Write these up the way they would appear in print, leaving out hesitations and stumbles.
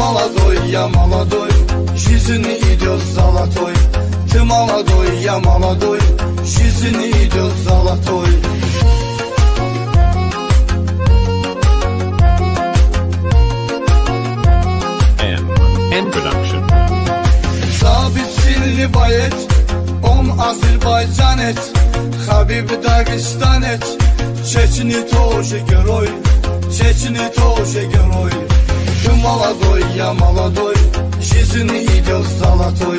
молодой, я молодой, жизнь идет золотой. Ты молодой, я молодой, жизнь идет золотой. N Production. Sabit Silli Bayet, Om Azerbaycanet, Habib Dagestanet, Чечни тоже герой, Чечни тоже герой. Ты молодой, я молодой, жизнь идет золотой.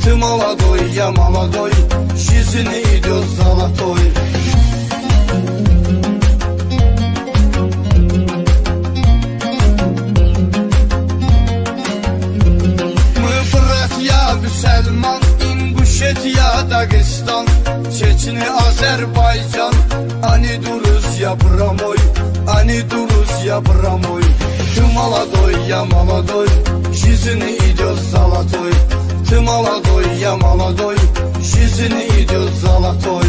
Ты молодой, я молодой, жизнь идет золотой. Мы братья Müslüman, İnguşetiya, Dağıstan, Çeçni, Azerbaycan. Ani Rusya, Bramoy, Ani Rusya, Bramoy. Ты молодой, я молодой, жизнь идет золотой. Ты молодой, я молодой, жизнь идет золотой.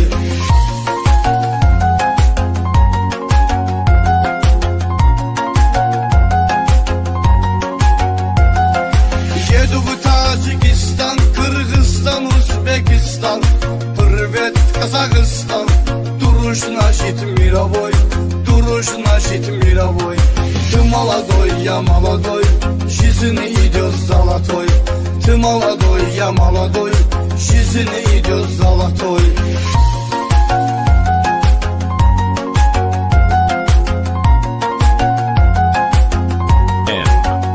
Еду в Таджикистан, Кыргызстан, Узбекистан. Привет, Казахстан. Дуруш нашит мировой, дуруш нашит мировой. Ты молодой, я молодой, жизнь идет золотой. Ты молодой, я молодой, жизнь идет золотой.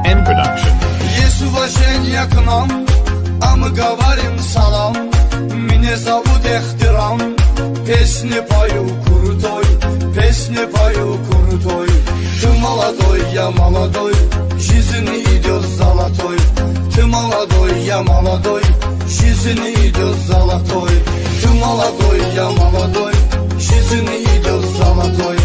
N Production. Есть уважение к нам, а мы говорим салам. Меня зовут Эхтирам, песни пою крутой, песни пою крутой. Ты молодой, я молодой, жизнь идет золотой. Ты молодой, я молодой, жизнь идет золотой. Ты молодой, я молодой, жизнь идет золотой.